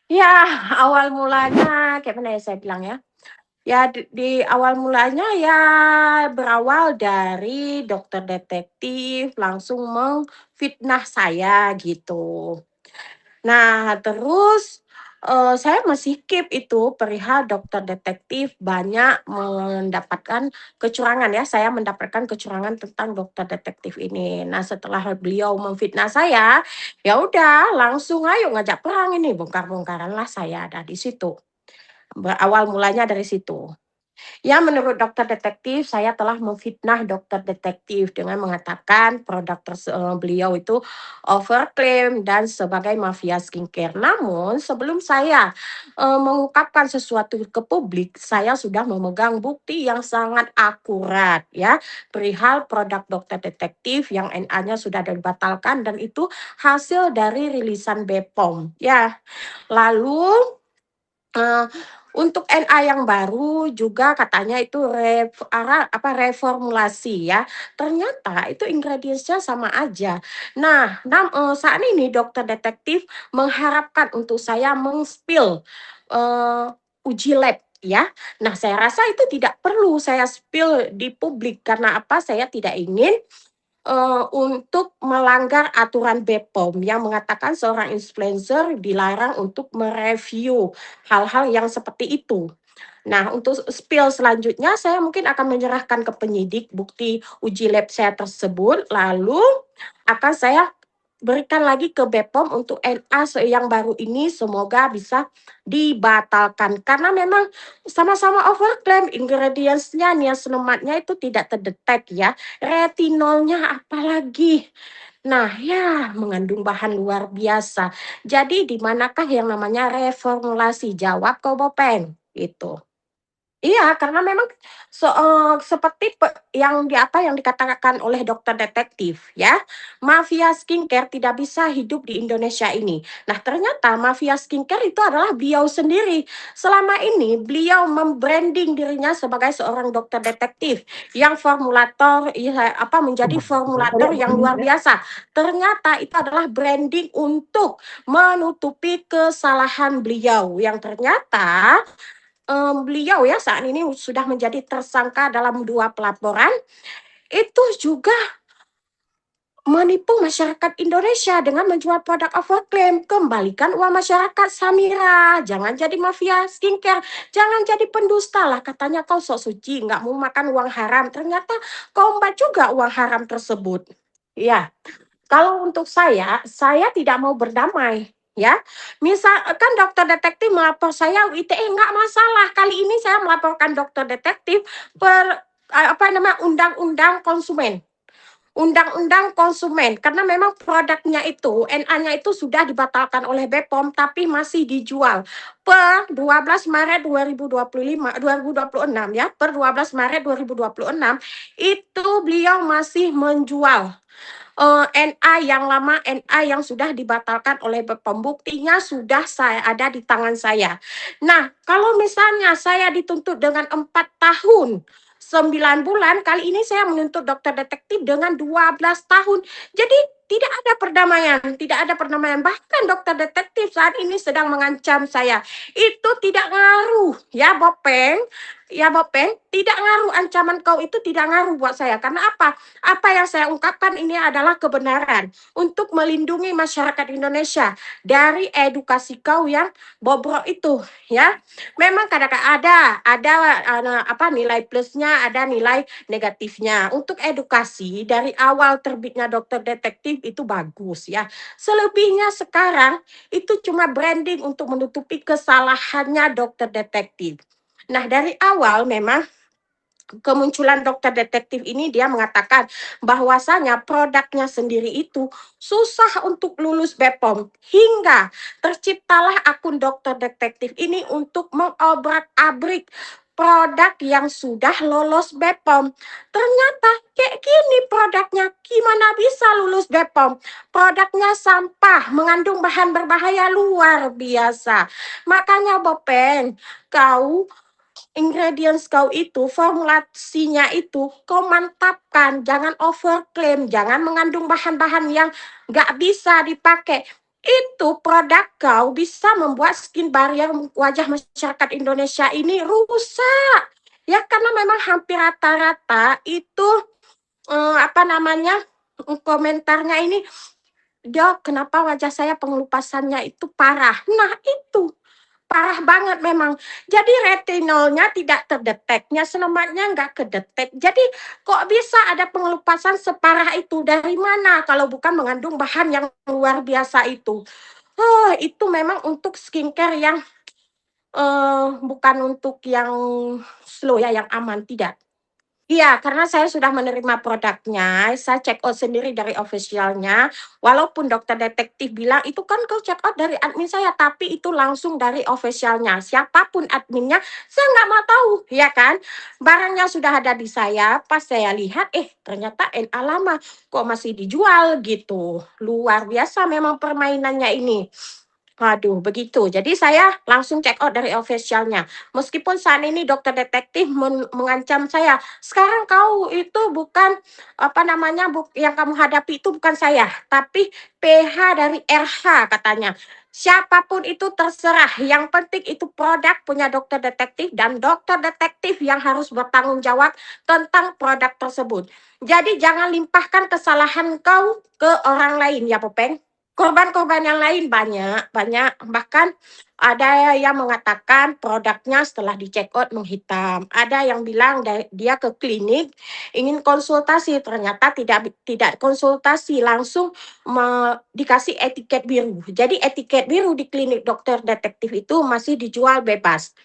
Ya, awal mulanya kayak mana ya saya bilang ya, ya di awal mulanya ya berawal dari dokter detektif langsung memfitnah saya gitu. Nah terus, saya masih keep itu perihal dokter detektif banyak mendapatkan kecurangan ya, saya mendapatkan kecurangan tentang dokter detektif ini. Nah setelah beliau memfitnah saya, ya udah langsung ayo ngajak perang ini, bongkar-bongkaranlah saya ada di situ. Berawal mulanya dari situ. Ya, menurut dokter detektif, saya telah memfitnah dokter detektif dengan mengatakan beliau itu overklaim dan sebagai mafia skincare. Namun, sebelum saya, mengungkapkan sesuatu ke publik, saya sudah memegang bukti yang sangat akurat ya, perihal produk dokter detektif yang NA-nya sudah dibatalkan dan itu hasil dari rilisan BPOM, ya. Lalu Eee, untuk NA yang baru juga katanya itu reformulasi ya, ternyata itu ingredients-nya sama aja. Nah, saat ini dokter detektif mengharapkan untuk saya eee, uji lab ya. Nah, saya rasa itu tidak perlu saya spill di publik, karena apa, saya tidak ingin untuk melanggar aturan BPOM yang mengatakan seorang influencer dilarang untuk mereview hal-hal yang seperti itu. Nah, untuk spill selanjutnya saya mungkin akan menyerahkan ke penyidik bukti uji lab saya tersebut, lalu akan saya berikan lagi ke BPOM untuk NA yang baru ini semoga bisa dibatalkan. Karena memang sama-sama overclaim ingredients-nya, niacinamide-nya itu tidak terdetek ya, retinolnya apalagi. Nah, ya mengandung bahan luar biasa. Jadi di manakah yang namanya reformulasi? Jawab kau Bopeng, itu. Iya, karena memang seperti yang yang dikatakan oleh dokter detektif ya, mafia skincare tidak bisa hidup di Indonesia ini. Nah, ternyata mafia skincare itu adalah beliau sendiri. Selama ini beliau membranding dirinya sebagai seorang dokter detektif yang formulator, ya, menjadi formulator yang luar biasa. Ternyata itu adalah branding untuk menutupi kesalahan beliau yang ternyata beliau ya saat ini sudah menjadi tersangka dalam 2 pelaporan, itu juga menipu masyarakat Indonesia dengan menjual produk overclaim. Kembalikan uang masyarakat Samira, jangan jadi mafia skincare, jangan jadi pendusta lah, katanya kau sok suci, nggak mau makan uang haram, ternyata kau embat juga uang haram tersebut. Ya, kalau untuk saya tidak mau berdamai, ya. Misal kan dokter detektif melapor saya UITE nggak masalah. Kali ini saya melaporkan dokter detektif undang-undang konsumen. Undang-undang konsumen karena memang produknya itu NA-nya itu sudah dibatalkan oleh BPOM tapi masih dijual per 12 Maret 2026 ya, per 12 Maret 2026 itu beliau masih menjual NA yang lama, NA yang sudah dibatalkan oleh BPOM. Buktinya sudah ada di tangan saya. Nah, kalau misalnya saya dituntut dengan 4 tahun 9 bulan, kali ini saya menuntut dokter detektif dengan 12 tahun. Jadi tidak ada perdamaian, tidak ada perdamaian. Bahkan dokter detektif saat ini sedang mengancam saya. Itu tidak ngaruh ya Bopeng, ya Bopeng, tidak ngaruh ancaman kau itu tidak ngaruh buat saya. Karena apa? Apa yang saya ungkapkan ini adalah kebenaran untuk melindungi masyarakat Indonesia dari edukasi kau yang bobrok itu ya. Memang kadang-kadang ada nilai plusnya, ada nilai negatifnya. Untuk edukasi dari awal terbitnya dokter detektif itu bagus ya. Selebihnya sekarang itu cuma branding untuk menutupi kesalahannya dokter detektif. Nah, dari awal memang kemunculan dokter detektif ini dia mengatakan bahwasanya produknya sendiri itu susah untuk lulus BPOM hingga terciptalah akun dokter detektif ini untuk mengobrak-abrik produk yang sudah lolos BPOM. Ternyata kayak gini produknya, gimana bisa lulus BPOM? Produknya sampah, mengandung bahan berbahaya luar biasa. Makanya Bopeng, kau ingredients kau itu, formulasinya itu, kau mantapkan, jangan overclaim, jangan mengandung bahan-bahan yang nggak bisa dipakai. Itu produk kau bisa membuat skin barrier wajah masyarakat Indonesia ini rusak. Ya karena memang hampir rata-rata itu apa namanya komentarnya ini, "Dok, kenapa wajah saya pengelupasannya itu parah?" Nah itu, parah banget memang. Jadi retinolnya tidak terdetek, niacinamide-nya nggak kedetek. Jadi kok bisa ada pengelupasan separah itu? Dari mana kalau bukan mengandung bahan yang luar biasa itu? Itu memang untuk skincare yang, bukan untuk yang slow ya, yang aman, tidak. Iya, karena saya sudah menerima produknya, saya check out sendiri dari official-nya, walaupun dokter detektif bilang, "Itu kan kau check out dari admin saya," tapi itu langsung dari official-nya. Siapapun adminnya, saya nggak mau tahu, ya kan. Barangnya sudah ada di saya, pas saya lihat, ternyata NA lama, kok masih dijual gitu. Luar biasa memang permainannya ini. Waduh, begitu. Jadi saya langsung check out dari official-nya. Meskipun saat ini dokter detektif mengancam saya, "Sekarang kau itu bukan, apa namanya, yang kamu hadapi itu bukan saya, tapi PH dari RH," katanya. "Siapapun itu terserah, yang penting itu produk punya dokter detektif dan dokter detektif yang harus bertanggung jawab tentang produk tersebut. Jadi jangan limpahkan kesalahan kau ke orang lain ya, Popeng." Korban-korban yang lain banyak banyak, bahkan ada yang mengatakan produknya setelah di-check out menghitam, ada yang bilang dia ke klinik ingin konsultasi, ternyata tidak konsultasi, langsung dikasih etiket biru. Jadi etiket biru di klinik dokter detektif itu masih dijual bebas.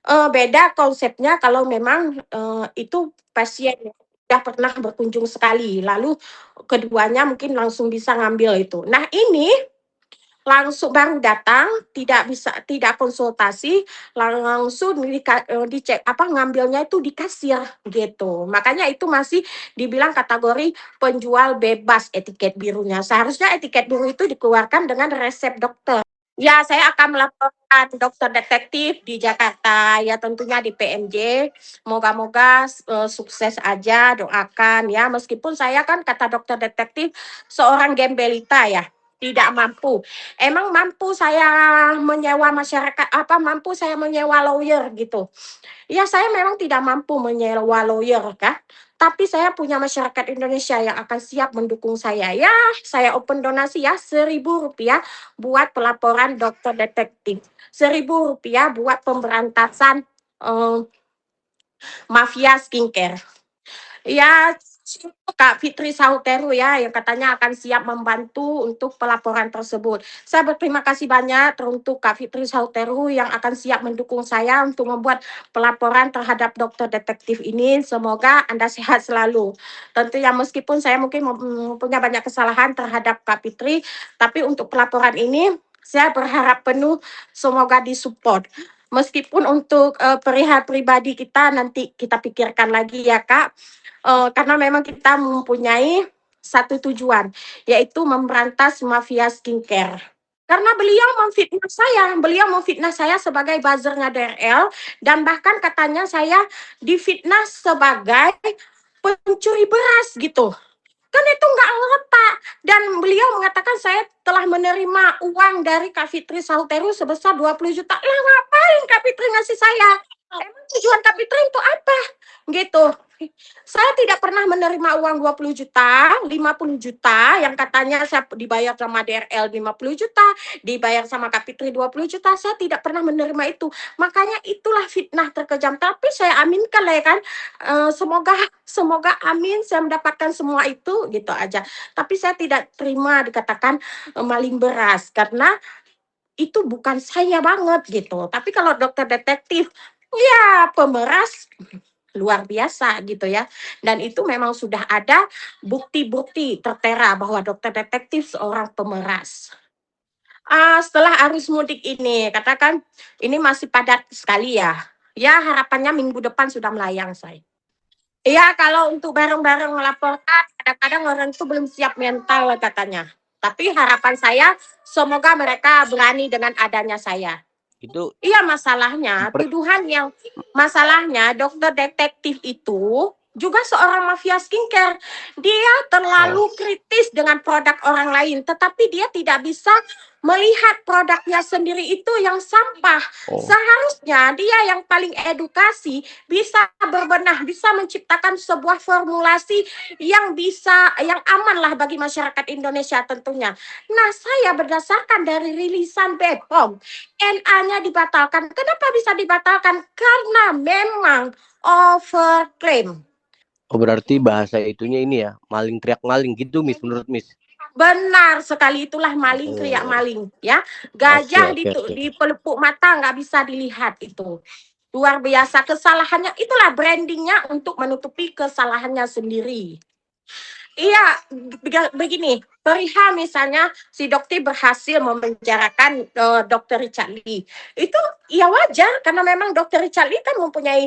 Beda konsepnya kalau memang, itu pasien yang sudah pernah berkunjung sekali, lalu keduanya mungkin langsung bisa ngambil itu. Nah ini langsung baru datang, tidak konsultasi, langsung dicek apa, ngambilnya itu di kasir, gitu. Makanya itu masih dibilang kategori penjual bebas etiket birunya. Seharusnya etiket biru itu dikeluarkan dengan resep dokter. Ya, saya akan melaporkan dokter detektif di Jakarta, ya tentunya di PMJ. Moga-moga sukses aja, doakan ya. Meskipun saya kan kata dokter detektif seorang gembelita ya, tidak mampu. Emang mampu saya menyewa masyarakat apa, mampu saya menyewa lawyer gitu. Ya saya memang tidak mampu menyewa lawyer kan, tapi saya punya masyarakat Indonesia yang akan siap mendukung saya. Ya, saya open donasi ya Rp1.000 buat pelaporan dokter detektif. Rp1.000 buat pemberantasan mafia skincare. Ya, Kak Fitri Sauteru ya, yang katanya akan siap membantu untuk pelaporan tersebut. Saya berterima kasih banyak untuk Kak Fitri Sauteru yang akan siap mendukung saya untuk membuat pelaporan terhadap dokter detektif ini. Semoga Anda sehat selalu. Tentunya meskipun saya mungkin punya banyak kesalahan terhadap Kak Fitri, tapi untuk pelaporan ini saya berharap penuh semoga disupport. Meskipun untuk perihal pribadi kita nanti kita pikirkan lagi ya Kak, karena memang kita mempunyai satu tujuan, yaitu memberantas mafia skincare. Karena beliau memfitnah saya sebagai buzzernya DRL dan bahkan katanya saya difitnah sebagai pencuri beras gitu. Kan itu nggak ngotak. Dan beliau mengatakan saya telah menerima uang dari Kak Fitri Sauteru sebesar 20 juta. Lah ngapain Kak Fitri ngasih saya? Emang tujuan Kak Fitri untuk apa? Gitu. Saya tidak pernah menerima uang 20 juta, 50 juta, yang katanya saya dibayar sama DRL 50 juta, dibayar sama Kak Fitri 20 juta, saya tidak pernah menerima itu. Makanya itulah fitnah terkejam. Tapi saya aminkan lah ya kan, semoga semoga amin saya mendapatkan semua itu, gitu aja. Tapi saya tidak terima dikatakan maling beras, karena itu bukan saya banget gitu. Tapi kalau dokter detektif, ya pemeras luar biasa gitu ya. Dan itu memang sudah ada bukti-bukti tertera bahwa dokter detektif seorang pemeras. Setelah arus mudik ini, katakan ini masih padat sekali ya. Ya harapannya minggu depan sudah melayang saya. Iya, kalau untuk bareng-bareng melaporkan, kadang-kadang orang itu belum siap mental katanya. Tapi harapan saya, semoga mereka berani dengan adanya saya. Itu Iya, masalahnya per- tuduhan yang masalahnya dokter detektif itu juga seorang mafia skincare. Dia Oh, terlalu kritis dengan produk orang lain, tetapi dia tidak bisa melihat produknya sendiri itu yang sampah. oh, Seharusnya dia yang paling edukasi, bisa berbenah, bisa menciptakan sebuah formulasi yang aman lah bagi masyarakat Indonesia tentunya. Nah, saya berdasarkan dari rilisan BPOM, NA-nya dibatalkan. Kenapa bisa dibatalkan? Karena memang overclaim. oh berarti bahasa itunya ini ya, maling teriak maling gitu, Miss, menurut Miss. Benar sekali, itulah maling kriak Oh, maling ya. oke Gajah oke oke. di pelepuk mata nggak bisa dilihat itu. Luar biasa kesalahannya, itulah brandingnya untuk menutupi kesalahannya sendiri. Iya, begini, perihal misalnya si dokter berhasil memenjarakan dokter Richard Lee. Itu ya wajar karena memang dokter Richard Lee kan mempunyai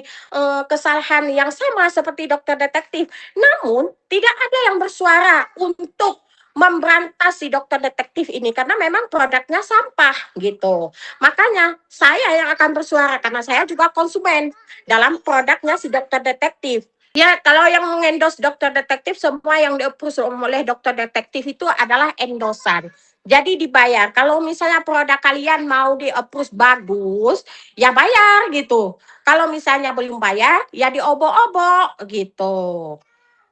kesalahan yang sama seperti dokter detektif. Namun tidak ada yang bersuara untuk memberantas si dokter detektif ini karena memang produknya sampah gitu. Makanya saya yang akan bersuara karena saya juga konsumen dalam produknya si dokter detektif. Ya, kalau yang mengendorse dokter detektif, semua yang di-approve oleh dokter detektif itu adalah endosan. Jadi dibayar. Kalau misalnya produk kalian mau di-approve bagus, ya bayar gitu. Kalau misalnya belum bayar, ya diobok-obok gitu.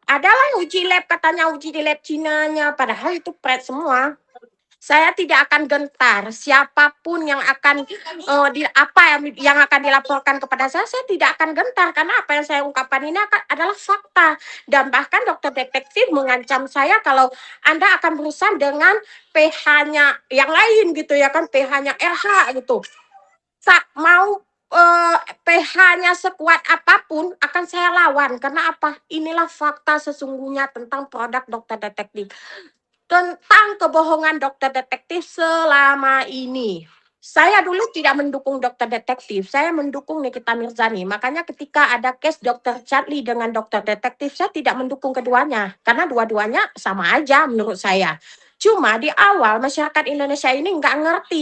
Adalah uji lab, katanya uji di lab Cinanya, padahal itu pret semua. Saya tidak akan gentar siapapun yang akan yang akan dilaporkan kepada saya tidak akan gentar karena apa yang saya ungkapkan ini adalah fakta dan bahkan dokter detektif mengancam saya kalau Anda akan berurusan dengan PH-nya yang lain gitu ya kan, PH-nya RH gitu. Mau PH-nya sekuat apapun akan saya lawan karena apa? Inilah fakta sesungguhnya tentang produk dokter detektif, tentang kebohongan dokter detektif selama ini. Saya dulu tidak mendukung dokter detektif, saya mendukung Nikita Mirzani. Makanya ketika ada case dokter Charlie dengan dokter detektif, saya tidak mendukung keduanya. Karena dua-duanya sama aja menurut saya. Cuma di awal masyarakat Indonesia ini nggak ngerti.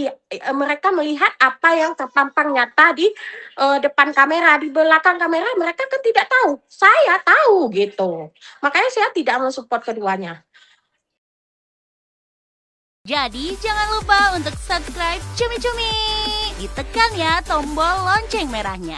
Mereka melihat apa yang terpampang nyata di depan kamera, di belakang kamera mereka kan tidak tahu. Saya tahu gitu. Makanya saya tidak mensupport keduanya. Jadi jangan lupa untuk subscribe Cumi Cumi. Ditekan ya tombol lonceng merahnya.